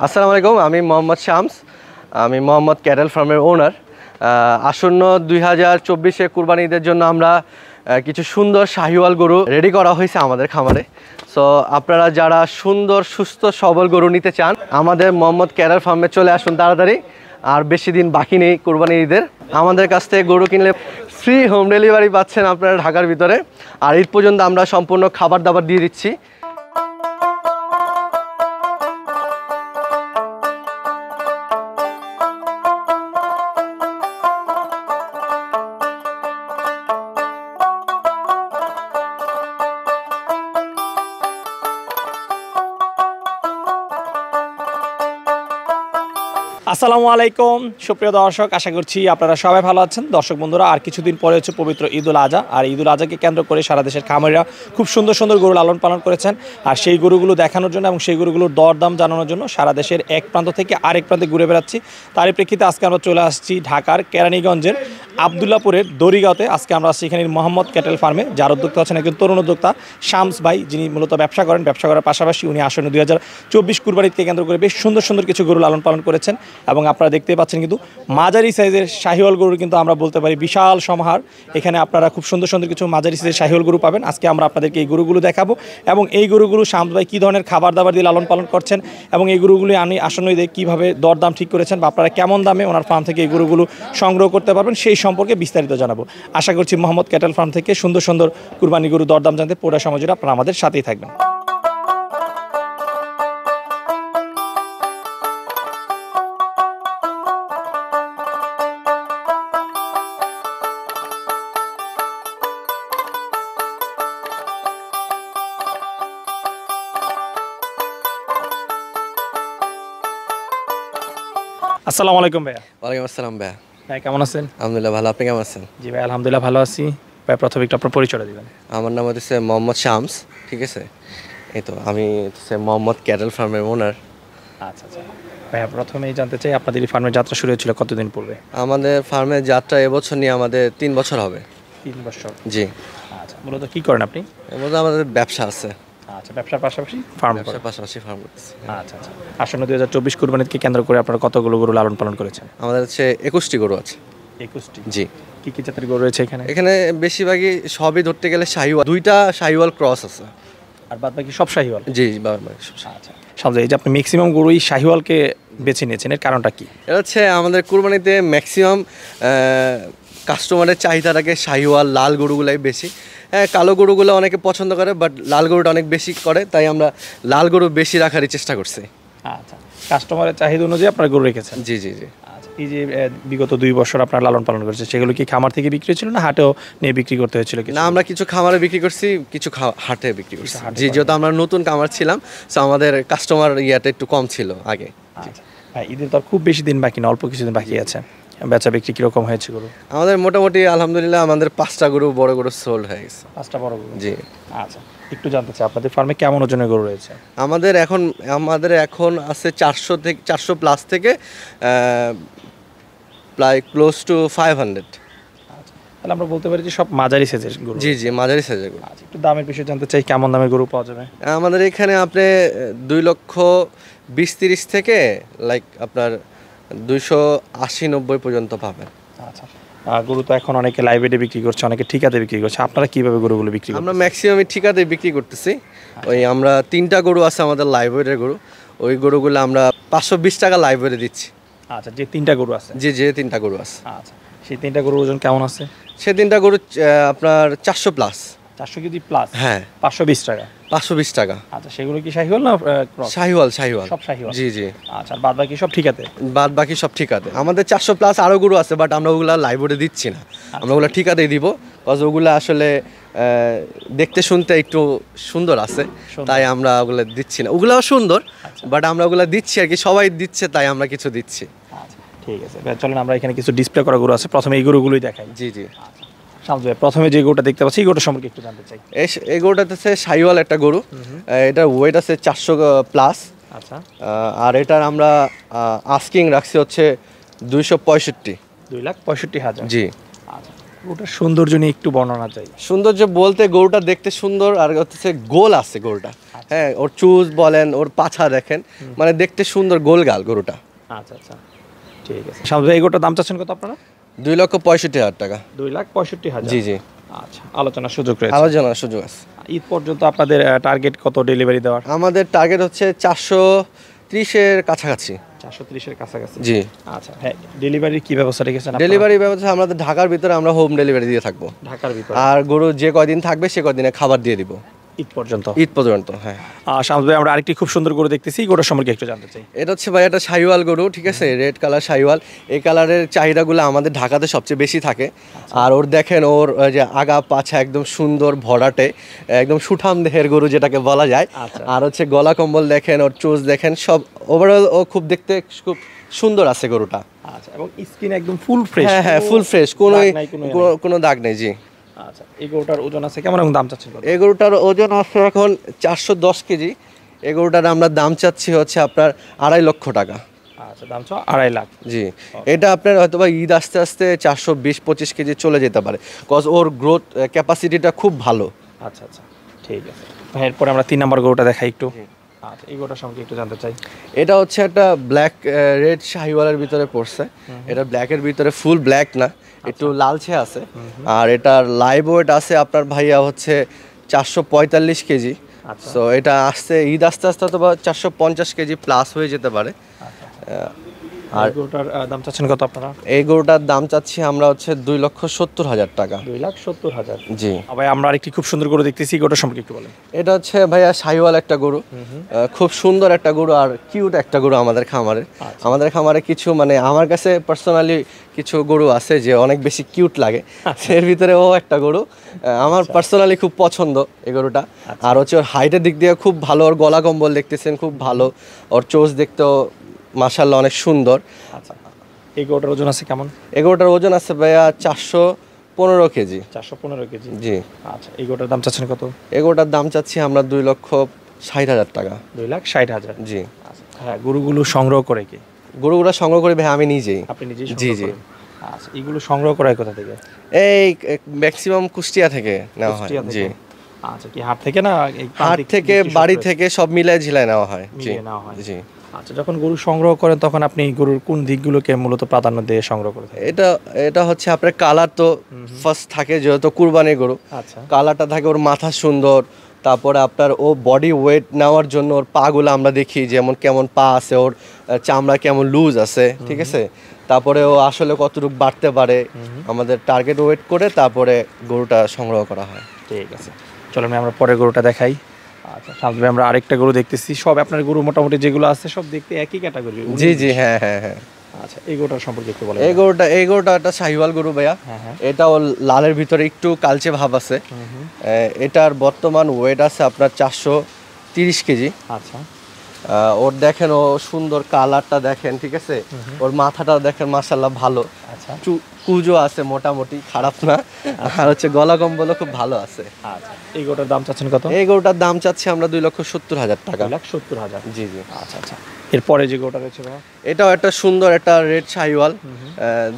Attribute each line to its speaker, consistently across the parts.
Speaker 1: আসসালামু আলাইকুম, আমি মোহাম্মদ শামস। আমি মোহাম্মদ ক্যাটেল ফার্মের ওনার। আসন্ন 2024-এ কুরবানি ঈদের জন্য আমরা কিছু সুন্দর শাহিওয়াল গরু রেডি করা হয়েছে আমাদের খামারে। সো আপনারা যারা সুন্দর সুস্থ সবল গরু নিতে চান আমাদের মোহাম্মদ ক্যাটেল ফার্মে চলে আসুন তাড়াতাড়ি। আর বেশি দিন বাকি নেই কুরবানি ঈদের। আমাদের কাছ থেকে গরু কিনলে ফ্রি হোম ডেলিভারি পাচ্ছেন আপনারা ঢাকার ভিতরে। আর ঈদ পর্যন্ত আমরা সম্পূর্ণ খাবার দাবার দিয়ে দিচ্ছি।
Speaker 2: আসসালামু আলাইকুম সুপ্রিয় দর্শক, আশা করছি আপনারা সবাই ভালো আছেন। দর্শক বন্ধুরা, আর কিছুদিন পরে হচ্ছে পবিত্র ঈদুল আজহা। আর ঈদুল আজহাকে কেন্দ্র করে সারা দেশের খামারিরা খুব সুন্দর সুন্দর গরু লালন পালন করেছেন। আর সেই গরুগুলো দেখানোর জন্য এবং সেই গরুগুলোর দরদাম জানানোর জন্য সারা দেশের এক প্রান্ত থেকে আরেক প্রান্তে ঘুরে বেড়াচ্ছি। তারই প্রেক্ষিতে আজকে আমরা চলে আসছি ঢাকার কেরানীগঞ্জের আবদুল্লাপুরের দড়িগাঁওতে। আজকে আমরা আসছি এখানে মোহাম্মদ ক্যাটেল ফার্মে, যার উদ্যোক্তা আছেন একজন তরুণ উদ্যোক্তা শামস ভাই, যিনি মূলত ব্যবসা করেন। ব্যবসা করার পাশাপাশি উনি আসন্ন 2024 কুরবানিকে কেন্দ্র করে বেশ সুন্দর সুন্দর কিছু গরু লালন পালন করেছেন। এবং আপনারা দেখতে পাচ্ছেন কিন্তু মাঝারি সাইজের শাহিওয়াল গরুর কিন্তু আমরা বলতে পারি বিশাল সমাহার। এখানে আপনারা খুব সুন্দর সুন্দর কিছু মাঝারি সাইজের শাহিওয়াল গরু পাবেন। আজকে আমরা আপনাদেরকে এই গরুগুলো দেখাবো এবং এই গরুগুলো শামস ভাই কী ধরনের খাবার দাবার দিয়ে লালন পালন করছেন এবং এই গরুগুলি আমি আসন্ন ঈদে কীভাবে দরদাম ঠিক করেছেন বা আপনারা কেমন দামে ওনার ফার্ম থেকে এই গরুগুলো সংগ্রহ করতে পারবেন সেই সম্পর্কে বিস্তারিত জানাবো। আশা করছি মোহাম্মদ ক্যাটেল ফার্ম থেকে সুন্দর সুন্দর কুরবানি গরু দরদাম জানতে পুরো সময় জুড়ে আপনারা আমাদের সাথেই থাকবেন। আসসালামু আলাইকুম ভাইয়া।
Speaker 1: ওয়ালাইকুম আসসালাম ভাইয়া।
Speaker 2: ভাই কেমন আছেন?
Speaker 1: আলহামদুলিল্লাহ ভালো, আপনি কেমন আছেন?
Speaker 2: জি ভাই আলহামদুলিল্লাহ ভালো আছি। ভাই প্রথমে একটু আপনার পরিচয়টা দিবেন।
Speaker 1: আমার নাম হচ্ছে মোহাম্মদ শামস, ঠিক আছে। এই তো আমি হচ্ছে মোহাম্মদ ক্যাটেল ফার্মের ওনার।
Speaker 2: আচ্ছা আচ্ছা ভাইয়া, প্রথমেই জানতে চাই আপনাদের এই ফার্মের যাত্রা শুরু হয়েছিল কতদিন পূর্বে?
Speaker 1: আমাদের ফার্মের যাত্রা এবছর নিয়ে আমাদের 3 বছর হবে।
Speaker 2: 3 বছর।
Speaker 1: জি।
Speaker 2: আচ্ছা, মূলত কী করেন আপনি?
Speaker 1: এর মধ্যে আমাদের ব্যবসা আছে।
Speaker 2: আচ্ছা, ব্যবসার পাশাপাশি ফার্ম করেন।
Speaker 1: ব্যবসার পাশাপাশি ফার্ম করতেছি।
Speaker 2: আচ্ছা আচ্ছা। আসন্ন 2024 কুরবানিকে কেন্দ্র করে আপনারা কতগুলো গরু লালন পালন করেছেন?
Speaker 1: আমাদের হচ্ছে 21টি গরু আছে।
Speaker 2: 21টি।
Speaker 1: জি।
Speaker 2: কী কী জাতের গরু রয়েছে এখানে?
Speaker 1: এখানে বেশিরভাগই সবই ধরতে গেলে শাহিওয়াল, 2টা শাহিওয়াল ক্রস আছে।
Speaker 2: আর বাদ বাকি সব শাহিওয়াল?
Speaker 1: জি।
Speaker 2: আচ্ছা, সব এই যে আপনি ম্যাক্সিমাম গরুই শাহিওয়ালকে বেছে নিয়েছেন, এর কারণটা কি?
Speaker 1: এটা হচ্ছে আমাদের কুরবানিতে ম্যাক্সিমাম কাস্টমারের চাহিদাটাকে শাহিওয়াল লাল গরুগুলাই বেশি। হ্যাঁ, কালো গরুগুলো অনেকে পছন্দ করে, বাট লাল গরুটা অনেক বেশি করে, তাই আমরা লাল গরু বেশি রাখারই চেষ্টা করছি।
Speaker 2: আচ্ছা, কাস্টমারের চাহিদা অনুযায়ী আপনারা গরু রেখেছেন?
Speaker 1: জি।
Speaker 2: আচ্ছা, এই যে বিগত 2 বছর আপনারা লালন পালন করেছেন, সেগুলো কি খামার থেকে বিক্রি ছিল না হাটেও নিয়ে বিক্রি করতে হয়েছিল?
Speaker 1: না, আমরা কিছু খামারে বিক্রি করছি, কিছু হাটে বিক্রি করছি। জি, যেহেতু আমরা নতুন খামার ছিলাম, তো আমাদের কাস্টমার ইয়াটা একটু কম ছিল আগে।
Speaker 2: আচ্ছা ভাই, ঈদের তো আর খুব বেশি দিন বাকি না, অল্প কিছুদিন বাকি আছে। বেচা বিক্রি কীরকম হয়েছে গরু?
Speaker 1: আমাদের মোটামুটি আলহামদুলিল্লাহ আমাদের 5টা গরু বড় গরু সোল্ড হয়ে গেছে।
Speaker 2: 5টা বড় গরু? জি। আচ্ছা, একটু জানতে চাই আপনাদের ফার্মে কেমন ওজনের গরু রয়েছে?
Speaker 1: আমাদের এখন আছে 400 প্লাস থেকে প্রায় ক্লোজ টু 500।
Speaker 2: আচ্ছা, তাহলে আমরা বলতে পারি যে সব মাঝারি সাইজের গরু? জি,
Speaker 1: মাঝারি সাইজের গরু।
Speaker 2: আচ্ছা, একটু দামের বিষয়ে জানতে চাই, কেমন দামের গরু পাওয়া যাবে?
Speaker 1: আমাদের এখানে আপনি 2,20,30 থেকে লাইক আপনার 280-90 পর্যন্ত পাবেন।
Speaker 2: আচ্ছা, গরু তো এখন অনেকে লাইভেটে বিক্রি করছে, অনেকে ঠিকাতে বিক্রি করছে, আপনারা কিভাবে গরুগুলো বিক্রি করেন?
Speaker 1: আমরা ম্যাক্সিমামই ঠিকাতে বিক্রি করতেছি। ওই আমরা 3টা গরু আছে আমাদের লাইব্রেরির গরু, ওই গরুগুলো আমরা 520 টাকা লাইব্রেরি দিচ্ছি।
Speaker 2: আচ্ছা, যে 3টা গরু আছে? জি,
Speaker 1: 3টা গরু আছে।
Speaker 2: আচ্ছা, সেই 3টা গরুর ওজন কেমন আছে?
Speaker 1: সেই 3টা গরু আপনার 400 প্লাস।
Speaker 2: 400 KG plus? হ্যাঁ। 520 টাকা?
Speaker 1: 520 টাকা।
Speaker 2: আচ্ছা, সেগুলো কি শাহিওয়াল না ক্রস?
Speaker 1: শাহিওয়াল।
Speaker 2: সব শাহিওয়াল?
Speaker 1: জি।
Speaker 2: আচ্ছা, বাদ বাকি সব ঠিকাতে?
Speaker 1: বাদ বাকি সব ঠিকাতে। আমাদের 400 প্লাস আরও গরু আছে, বাট আমরা ওগুলা লাইব্রেরি দিচ্ছি না। আমরা ওগুলো ঠিকাতেই দিব, কজ ওগুলো আসলে দেখতে শুনতে একটু সুন্দর আছে, তাই আমরা ওগুলো দিচ্ছি না। ওগুলাও সুন্দর, বাট আমরা ওগুলো দিচ্ছি আর কি, সবাই দিচ্ছে তাই আমরা কিছু দিচ্ছি।
Speaker 2: আচ্ছা, ঠিক আছে। চলেন আমরা এখানে কিছু ডিসপ্লে করা গরু আছে, প্রথমে এই গরুগুলোই দেখাই।
Speaker 1: জি।
Speaker 2: শামস ভাই, প্রথমে যে গরুটা দেখতে পাচ্ছি এই গরুটা সম্পর্কে একটু জানতে চাই।
Speaker 1: এই গরুটাতে হচ্ছে শাহিওয়াল একটা গরু। এটার ওয়েট আছে 400 প্লাস।
Speaker 2: আচ্ছা।
Speaker 1: আর এটার আমরা আস্কিং রাখছি হচ্ছে 265।
Speaker 2: 2,65,000?
Speaker 1: জি।
Speaker 2: আচ্ছা, গরুটার সৌন্দর্য নিয়ে একটু বর্ণনা চাই।
Speaker 1: সৌন্দর্য বলতে গরুটা দেখতে সুন্দর, আর হচ্ছে গোল আছে গরুটা, হ্যাঁ, ওর চুজ বলেন, ওর পাছা দেখেন, মানে দেখতে সুন্দর গোলগাল গরুটা।
Speaker 2: আচ্ছা আচ্ছা, ঠিক আছে। শামস ভাই, এই গরুটার দাম চাচ্ছেন কত আপনারা?
Speaker 1: 2,65,000 টাকা।
Speaker 2: 2,65,000।
Speaker 1: জি জি,
Speaker 2: আচ্ছা, আলোচনার সুযোগ রয়েছে।
Speaker 1: আলোচনার সুযোগ আছে।
Speaker 2: ঈদ পর্যন্ত আপনাদের টার্গেট কত ডেলিভারি দেওয়ার?
Speaker 1: আমাদের টার্গেট হচ্ছে 430-এর কাছাকাছি।
Speaker 2: 430-এর কাছাকাছি।
Speaker 1: জি।
Speaker 2: আচ্ছা, হ্যাঁ, ডেলিভারির কি ব্যবস্থা রেখেছেন আপনারা?
Speaker 1: ডেলিভারি ব্যবস্থা আমাদের ঢাকার ভিতরে, আমরা হোম ডেলিভারি দিয়ে থাকবো।
Speaker 2: ঢাকার ভিতরে?
Speaker 1: আর গরু যে কয়দিন থাকবে সে কয়দিনে খাবার দিয়ে দিব
Speaker 2: ঈদ পর্যন্ত?
Speaker 1: ঈদ পর্যন্ত, হ্যাঁ।
Speaker 2: শামস ভাই, আমরা আরেকটি খুব সুন্দর গরু দেখতেছি, গরুর সম্পর্কে একটু জানতে চাই।
Speaker 1: এটা হচ্ছে ভাই একটা শাহিওয়াল গরু, ঠিক আছে, রেড কালার শাহিওয়াল। এই কালারের চাহিদাগুলো আমাদের ঢাকাতে সবচেয়ে বেশি থাকে। আর ওর দেখেন, ওর যে আগা পাছা একদম সুন্দর ভরাটে, একদম সুঠাম দেহের গরু যেটাকে বলা যায়। আর হচ্ছে গলা কম্বল দেখেন, ওর চোজ দেখেন, সব ওভারঅল ও খুব দেখতে খুব সুন্দর আছে গরুটা।
Speaker 2: আচ্ছা, এবং স্কিন একদম ফুল ফ্রেশ?
Speaker 1: হ্যাঁ হ্যাঁ, ফুল ফ্রেশ, কোনো দাগ নেই। জি।
Speaker 2: আচ্ছা, এই গরুটার ওজন আছে কেমন এবং দাম চাচ্ছেন কত?
Speaker 1: এই গরুটার ওজন আছে এখন 410 কেজি। এই গরুটার আমরা দাম চাচ্ছি হচ্ছে আপনার 2.5 লক্ষ টাকা।
Speaker 2: আচ্ছা, দাম চাও 2.5 লাখ?
Speaker 1: জি। এটা আপনার হয়তো বা ঈদ আস্তে আস্তে 420-25 কেজি চলে যেতে পারে, কজ ওর গ্রোথ ক্যাপাসিটিটা খুব ভালো।
Speaker 2: আচ্ছা আচ্ছা, ঠিক আছে। এরপরে আমরা 3 নম্বর গরুটা দেখাই একটু। আচ্ছা, এই গরুটার সম্পর্কে একটু জানতে চাই।
Speaker 1: এটা হচ্ছে একটা ব্ল্যাক রেড শাহিওয়ালের ভিতরে পড়ছে। এটা ব্ল্যাকের ভিতরে ফুল ব্ল্যাক না, একটু লালচে আছে। আর এটার লাইভ ওয়েট আছে আপনার ভাইয়া হচ্ছে 445 কেজি। সো এটা আসছে ঈদ আস্তে আস্তে তো 450 কেজি প্লাস হয়ে যেতে পারে।
Speaker 2: আর গরুটার দাম চাচ্ছেন কত আপনারা?
Speaker 1: এই গরুটার দাম চাচ্ছি আমরা হচ্ছে 2,70,000 টাকা।
Speaker 2: 2,70,000?
Speaker 1: জি।
Speaker 2: ভাই, আমরা আরেকটি খুব সুন্দর গরু দেখতেছি, গরুটার সম্পর্কে একটু বলেন।
Speaker 1: এটা হচ্ছে ভাইয়া শাহিওয়াল একটা গরু, খুব সুন্দর একটা গরু আর কিউট একটা গরু আমাদের খামারে। আমাদের খামারে কিছু মানে আমার কাছে পার্সোনালি কিছু গরু আছে যে অনেক বেশি কিউট লাগে, এর ভিতরে ও একটা গরু আমার পার্সোনালি খুব পছন্দ এই গরুটা। আর হচ্ছে ওর হাইটের দিক দিয়ে খুব ভালো, ওর গলা কম্বল দেখতেছেন খুব ভালো, ওর চোজ দেখতেও মাশাআল্লাহ অনেক সুন্দর।
Speaker 2: আচ্ছা, এই গরুটার ওজন আছে কেমন?
Speaker 1: এই গরুটার ওজন আছে ভাইয়া 415 কেজি।
Speaker 2: 415 কেজি?
Speaker 1: জি।
Speaker 2: আচ্ছা, এই গরুটার দাম চাচ্ছেন কত?
Speaker 1: এই গরুটার দাম চাচ্ছি আমরা 2,60,000 টাকা।
Speaker 2: 2,60,000?
Speaker 1: জি।
Speaker 2: আচ্ছা, হ্যাঁ, গরুগুলো সংগ্রহ করে কি?
Speaker 1: গরুগুলো সংগ্রহ করি ভাই আমি নিজেই।
Speaker 2: আপনি নিজেই
Speaker 1: জি
Speaker 2: সংগ্রহ
Speaker 1: জি।
Speaker 2: করেন? আচ্ছা, এগুলো সংগ্রহ করা কোথা থেকে?
Speaker 1: এই ম্যাক্সিমাম কুষ্টিয়া থেকে নেওয়া হয়।
Speaker 2: কুষ্টিয়া থেকে?
Speaker 1: জি।
Speaker 2: আচ্ছা, কি হাট থেকে না এই
Speaker 1: হাট
Speaker 2: প্রান্তিক
Speaker 1: থেকে,
Speaker 2: কৃষক
Speaker 1: বাড়ি
Speaker 2: রয়েছে?
Speaker 1: থেকে সব মিলায় ঝিলায় নেওয়া হয়। জি
Speaker 2: মিলিয়ে নেওয়া হয়?
Speaker 1: জি।
Speaker 2: আচ্ছা, যখন গরু সংগ্রহ করেন তখন আপনি গরুর কোন দিকগুলোকে মূলত প্রাধান্য দিয়ে সংগ্রহ করে থাকেন?
Speaker 1: এটা হচ্ছে আপনার কালার তো ফার্স্ট থাকে, যেহেতু কুরবানির গরু।
Speaker 2: আচ্ছা,
Speaker 1: কালারটা থাকে, ওর মাথা সুন্দর, তারপরে আপনার ও বডি ওয়েট নেওয়ার জন্য ওর পাগুলো আমরা দেখি যেমন কেমন পা আছে, ওর চামড়া কেমন লুজ আছে, ঠিক আছে, তারপরে ও আসলে কতটুকু বাড়তে পারে আমাদের টার্গেট ওয়েট করে তারপরে গরুটা সংগ্রহ করা হয়।
Speaker 2: ঠিক আছে, চলো আমরা পরের গরুটা দেখাই। আচ্ছা, সামনে আমরা আরেকটা গরু দেখতেছি। সব আপনার গরু মোটামুটি যেগুলো আছে সব দেখতে একই ক্যাটাগরি?
Speaker 1: জি জি, হ্যাঁ হ্যাঁ হ্যাঁ।
Speaker 2: আচ্ছা, এই গরুটার সম্পর্কে একটু বলেন।
Speaker 1: এই গরুটা একটা শাহিওয়াল গরু ভাইয়া। এটা ওর লালের ভিতরে একটু কালচে ভাব আছে। এটার বর্তমান ওয়েট আছে আপনার 430 কেজি।
Speaker 2: আচ্ছা,
Speaker 1: ওর দেখেন, ও সুন্দর কালারটা দেখেন, ঠিক আছে, ওর মাথাটা দেখেন মাশাআল্লাহ ভালো।
Speaker 2: আচ্ছা,
Speaker 1: কুজো আছে মোটামুটি, খারাপ না। আর হচ্ছে গলা কম্বলও খুব ভালো আছে।
Speaker 2: আচ্ছা, এই গরুটার দাম চাচ্ছেন কত?
Speaker 1: এই গরুটার দাম চাচ্ছি আমরা 2,70,000 টাকা।
Speaker 2: 2,70,000?
Speaker 1: জি জি।
Speaker 2: আচ্ছা আচ্ছা, এরপরে যে গরুটা রয়েছে ভাই?
Speaker 1: এটাও একটা সুন্দর একটা রেড শাহিওয়াল,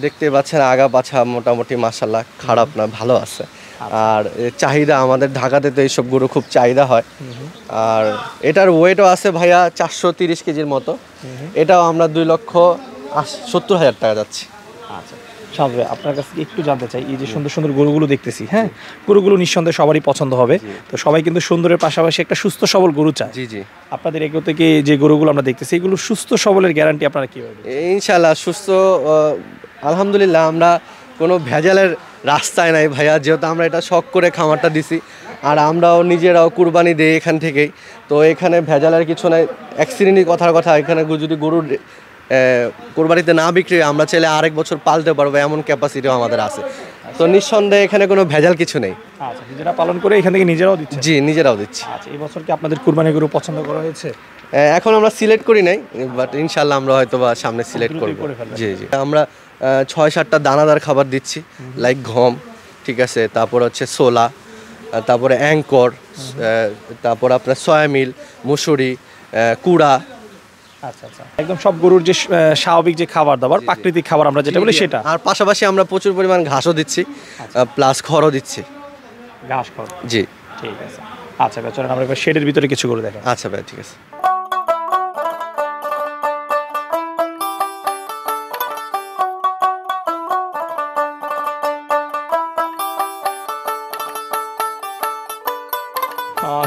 Speaker 1: দেখতে পাচ্ছেন আগা পাছা মোটামুটি মাশাআল্লাহ খারাপ না, ভালো আছে। আর চাহিদা আমাদের ঢাকাতে তো এইসব গরু খুব চাহিদা হয়। আর এটার ওয়েটও আছে ভাইয়া 430 কেজির মতো। এটাও আমরা 2,70,000 টাকা যাচ্ছি।
Speaker 2: আচ্ছা, শামস ভাই, আপনার কাছে একটু জানতে চাই, এই যে সুন্দর সুন্দর গরুগুলো দেখতেছি, হ্যাঁ, গরুগুলো নিঃসন্দেহে সবারই পছন্দ হবে। তো সবাই কিন্তু সুন্দরের পাশাপাশি একটা সুস্থ সবল গরু চায়।
Speaker 1: জি জি।
Speaker 2: আপনাদের এগুলো থেকে যে গরুগুলো আমরা দেখতেছি, এগুলো সুস্থ সবলের গ্যারান্টি আপনারা কিভাবে দেন?
Speaker 1: ইনশাআল্লাহ সুস্থ, আলহামদুলিল্লাহ। আমরা কোনো ভেজালের রাস্তায় নাই ভাইয়া, যেহেতু আমরা এটা শখ করে খামারটা দিছি। আর আমরাও নিজেরাও কুরবানি দিই এখান থেকেই, তো এখানে ভেজালের কিছু নাই। এক শ্রেণীর কথার কথা, এখানে যদি গরুর কোরবানিতে না বিক্রি হয়, আমরা চাইলে আরেক বছর পালতে পারবো, এমন ক্যাপাসিটিও আমাদের আছে। তো নিঃসন্দেহে এখানে কোনো ভেজাল কিছু নেই।
Speaker 2: আচ্ছা, নিজেরা পালন করে এখান থেকে নিজেরাও দিচ্ছে?
Speaker 1: জি, নিজেরাও দিচ্ছি।
Speaker 2: আচ্ছা, এই বছর কি আপনাদের কুরবানি গরু পছন্দ করা হয়েছে?
Speaker 1: এখন আমরা সিলেক্ট করি নাই, বাট ইনশাল্লাহ আমরা হয়তো বা সামনে সিলেক্ট করব। জি জি। আমরা 6-7টা দানাদার খাবার দিচ্ছি, লাইক গম, ঠিক আছে, তারপর হচ্ছে ছোলা, তারপরে অ্যাঙ্কর, তারপর আপনার সয়ামিল, মুসুরি, কুড়া।
Speaker 2: আচ্ছা আচ্ছা, একদম সব গরুর যে স্বাভাবিক যে খাবার দাবার, প্রাকৃতিক খাবার আমরা যেটা বলি সেটা।
Speaker 1: আর পাশাপাশি আমরা প্রচুর পরিমাণ ঘাসও দিচ্ছি, প্লাস খড়ও দিচ্ছি।
Speaker 2: ঘাস খড়?
Speaker 1: জি।
Speaker 2: ঠিক আছে। আচ্ছা ভাই, চলেন আমরা এবার শেডের ভিতরে কিছু গরু দেখাই।
Speaker 1: আচ্ছা ভাই, ঠিক আছে।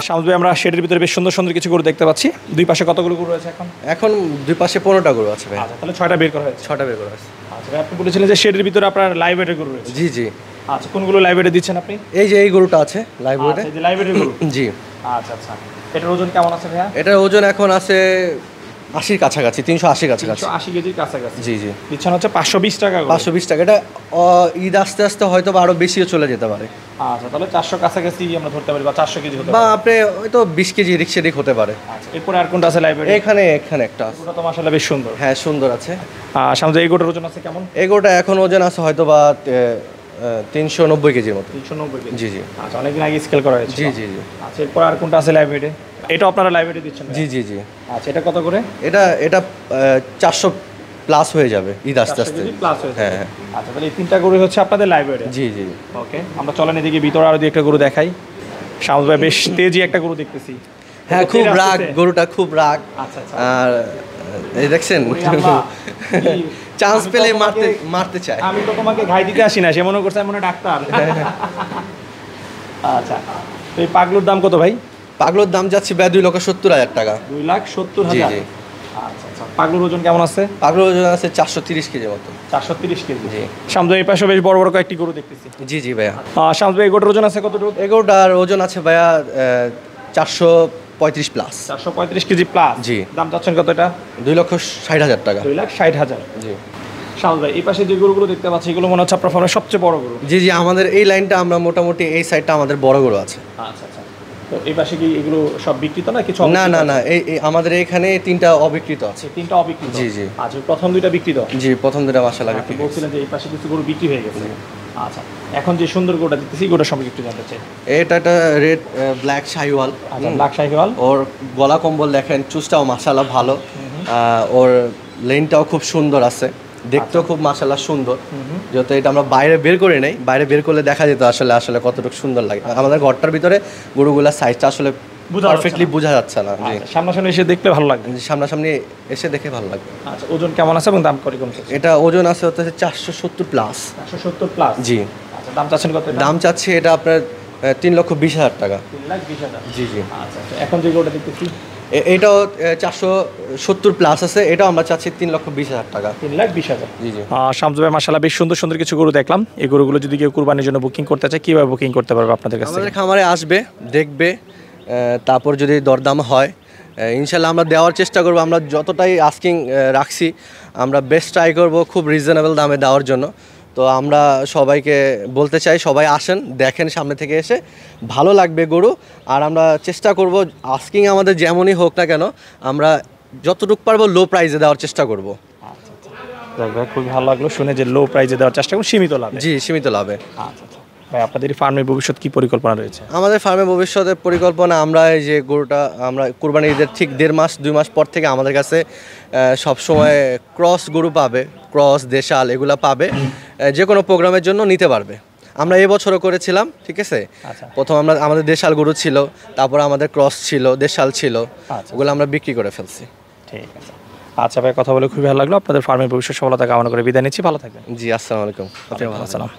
Speaker 2: শামস ভাই, আমরা শেডের ভিতরে বেশ সুন্দর সুন্দর কিছু গরু দেখতে পাচ্ছি। দুই পাশে কতগুলো গরু রয়েছে এখন?
Speaker 1: এখন দুই পাশে 15টা গরু আছে ভাই।
Speaker 2: আচ্ছা, তাহলে 6টা বের করা হয়েছে।
Speaker 1: 6টা বের করা আছে।
Speaker 2: আচ্ছা ভাই, আপনি বলেছিলেন যে শেডের ভিতরে আপনার লাইভ ওয়েটের গরু রয়েছে।
Speaker 1: জি জি।
Speaker 2: আচ্ছা, কোনগুলো লাইভ ওয়েটে দিচ্ছেন আপনি?
Speaker 1: এই যে এই গরুটা আছে লাইভ ওয়েটে।
Speaker 2: আচ্ছা, এই যে লাইভ ওয়েটের গরু।
Speaker 1: জি।
Speaker 2: আচ্ছা আচ্ছা, এটার ওজন কেমন আছে ভাইয়া?
Speaker 1: এটার ওজন এখন আছে 80 কাছাকাছি, 380 কাছাকাছি।
Speaker 2: 380 কেজির কাছাকাছি।
Speaker 1: জি জি।
Speaker 2: দিচ্ছেন হচ্ছে 520 টাকা করে।
Speaker 1: 520 টাকা। এটা ঈদ আস্তে আস্তে হয়তো বা আরো বেশিও চলে যেতে পারে।
Speaker 2: আচ্ছা, তাহলে 400 কাছাকাছি আমরা ধরতে পারি, বা 400 কেজি হতে
Speaker 1: বা
Speaker 2: পারে,
Speaker 1: আপনি হয়তো 20 কেজি রিক্সেডিক হতে পারে।
Speaker 2: আচ্ছা, এরপরে আর কোনটা আছে লাইভ ওয়েটে?
Speaker 1: এখানে একটা আছে।
Speaker 2: ওটা তো মাশাআল্লাহ বেশ সুন্দর।
Speaker 1: হ্যাঁ, সুন্দর আছে।
Speaker 2: শামস ভাই, এই গরুটার ওজন আছে কেমন?
Speaker 1: এই গরুটা এখন ওজন আছে হয়তো বা 390 কেজির মতো।
Speaker 2: 390 কেজি।
Speaker 1: জি জি।
Speaker 2: আচ্ছা, অনেকদিন আগে স্কেল করা হয়েছে।
Speaker 1: জি জি জি।
Speaker 2: আচ্ছা, এরপর আর কোনটা আছে লাইভ ওয়েটে? এটা আপনারা লাইভ ওয়েটে দিচ্ছেন?
Speaker 1: জি জি জি।
Speaker 2: আচ্ছা, এটা কত করে?
Speaker 1: এটা 400 প্লাস হয়ে যাবে ঈদ আস্তে
Speaker 2: 400
Speaker 1: আস্তে।
Speaker 2: কেজি প্লাস হয়েছে।
Speaker 1: হ্যাঁ হ্যাঁ।
Speaker 2: আচ্ছা, তাহলে এই তিনটা গরু হচ্ছে আপনাদের লাইভ ওয়েটে।
Speaker 1: জি জি।
Speaker 2: ওকে, আমরা চলেন এদিকে ভিতরে আরো দুই একটা গরু দেখাই। শামস ভাই, বেশ তেজি একটা গরু দেখতেছি।
Speaker 1: হ্যাঁ, খুব রাগ গরুটা, খুব রাগ।
Speaker 2: আচ্ছা আচ্ছা।
Speaker 1: আর এই দেখছেন,
Speaker 2: ওরে আল্লাহ,
Speaker 1: চান্স
Speaker 2: আমি তো
Speaker 1: পেলে
Speaker 2: তোমাকে-
Speaker 1: মারতে চায়।
Speaker 2: আমি তো তোমাকে ঘাই দিতে আসি না, সে মনে করছে আমি মনে হয় ডাক্তার। আচ্ছা, তো এই পাগলুর দাম কত ভাই?
Speaker 1: পাগলোর দাম যাচ্ছে ব্যয় 2,70,000 টাকা।
Speaker 2: 2,70,000।
Speaker 1: জি জি।
Speaker 2: আচ্ছা আচ্ছা, পাগলুর ওজন কেমন আছে?
Speaker 1: পাগলোর ওজন আছে 430 কেজির মতো।
Speaker 2: 430 কেজি।
Speaker 1: জি।
Speaker 2: শামস ভাই, এই পাশে বেশ বড় বড় কয়েকটি গরু দেখতেছি।
Speaker 1: জি জি ভাইয়া।
Speaker 2: শামস ভাই, এই গরুটার ওজন আছে কতটুকু?
Speaker 1: এগোটার ওজন আছে ভাইয়া 435 প্লাস।
Speaker 2: 435 KG plus.
Speaker 1: জি।
Speaker 2: দাম চাচ্ছেন কত এটা?
Speaker 1: 2,60,000 টাকা।
Speaker 2: 2,60,000।
Speaker 1: জি।
Speaker 2: শামস ভাই, এই পাশে যে গরুগুলো দেখতে পাচ্ছি, এগুলো মনে হচ্ছে আপনার ফার্মের সবচেয়ে বড় গরু।
Speaker 1: জি জি, আমাদের এই লাইনটা আমরা মোটামুটি এই সাইডটা আমাদের বড় গরু আছে।
Speaker 2: আচ্ছা আচ্ছা, তো এই পাশে কি এগুলো সব বিক্রিত না কিছু?
Speaker 1: না না না, এই আমাদের এখানে 3টা অবিকৃত আছে।
Speaker 2: তিনটা অবিকৃত।
Speaker 1: জি জি।
Speaker 2: আচ্ছা, প্রথম দুইটা বিক্রিত।
Speaker 1: জি, প্রথম দুটা মাশাআল্লাহ বিক্রি হয়েছে।
Speaker 2: বলছিলেন যে এই পাশে কিছু গরু বিক্রি হয়ে গেছে। আচ্ছা, এখন যে সুন্দর গরুটা দিতেছি, গরুটা সম্পর্কে একটু জানতে চাই।
Speaker 1: এটা একটা রেড ব্ল্যাক শাহিওয়াল।
Speaker 2: আচ্ছা, ব্ল্যাক শাহিওয়াল।
Speaker 1: ওর গলা কম্বল দেখেন, চুজটাও মাশাআল্লাহ ভালো। ওর লেনটাও খুব সুন্দর আছে, দেখতেও খুব মাশাআল্লাহ সুন্দর। যত এটা আমরা বাইরে বের করে নেই, বাইরে বের করলে দেখা যেত আসলে কতটুকু সুন্দর লাগে। আমাদের ঘরটার ভিতরে গরুগুলার সাইজটা আসলে পারফেক্টলি বোঝা যাচ্ছে না। জি,
Speaker 2: আচ্ছা, সামনাসামনি এসে দেখলে ভালো লাগবে।
Speaker 1: সামনাসামনি এসে দেখে ভালো লাগবে।
Speaker 2: আচ্ছা, ওজন কেমন আছে এবং দাম কত কম?
Speaker 1: এটা ওজন আছে হচ্ছে 470 প্লাস।
Speaker 2: 470 প্লাস।
Speaker 1: জি।
Speaker 2: আচ্ছা, দাম চাচ্ছেন কত?
Speaker 1: দাম চাচ্ছি এটা আপনার 3,20,000 টাকা।
Speaker 2: 3,20,000।
Speaker 1: জি জি।
Speaker 2: আচ্ছা আচ্ছা, এখন যে গরুটা দেখতেছি
Speaker 1: এটাও 470 প্লাস আছে, এটাও আমরা চাচ্ছি 3,20,000 টাকা।
Speaker 2: 3,20,000।
Speaker 1: জি জি।
Speaker 2: শামস ভাই, মাশাআল্লাহ বেশ সুন্দর সুন্দর কিছু গরু দেখলাম। এই গরুগুলো যদি কেউ কুরবানির জন্য বুকিং করতে চায়, কিভাবে বুকিং করতে পারবে আপনাদের কাছ থেকে?
Speaker 1: আমাদের খামারে আসবে, দেখবে, তারপর যদি দরদাম হয় ইনশাল্লাহ আমরা দেওয়ার চেষ্টা করব। আমরা যতটাই আস্কিং রাখছি, আমরা বেস্ট ট্রাই করব খুব রিজনেবল দামে দেওয়ার জন্য। তো আমরা সবাইকে বলতে চাই, সবাই আসেন, দেখেন সামনে থেকে এসে, ভালো লাগবে গরু। আর আমরা চেষ্টা করব আস্কিং আমাদের যেমনই হোক না কেন, আমরা যতটুকু পারবো লো প্রাইসে দেওয়ার চেষ্টা করব।
Speaker 2: যাক ভাই, খুব ভালো লাগলো শুনে যে লো প্রাইসে দেওয়ার চেষ্টা করুন, সীমিত লাভে।
Speaker 1: জি, সীমিত লাভে।
Speaker 2: আচ্ছা আচ্ছা ভাই, আপনাদের এই ফার্মের ভবিষ্যৎ কি পরিকল্পনা রয়েছে?
Speaker 1: আমাদের ফার্মে ভবিষ্যতের পরিকল্পনা, আমরা এই যে গরুটা আমরা কুরবানি ঈদের ঠিক 1.5 মাস 2 মাস পর থেকে আমাদের কাছে সবসময় ক্রস গরু পাবে, ক্রস দেশাল এগুলা পাবে, যে কোনো প্রোগ্রামের জন্য নিতে পারবে। আমরা এবছরও করেছিলাম, ঠিক আছে।
Speaker 2: আচ্ছা।
Speaker 1: প্রথম আমাদের দেশাল গরু ছিল, তারপর আমাদের ক্রস ছিল, দেশাল ছিল,
Speaker 2: আচ্ছা।
Speaker 1: ওগুলো আমরা বিক্রি করে ফেলছি।
Speaker 2: ঠিক আছে। আচ্ছা ভাই, কথা বলে খুবই ভালো লাগলো। আপনাদের ফার্মের ভবিষ্যৎ সফলতা কামনা করে বিদায় নিচ্ছি, ভালো থাকবেন।
Speaker 1: জি, আসসালামু আলাইকুম।
Speaker 2: আসসালাম।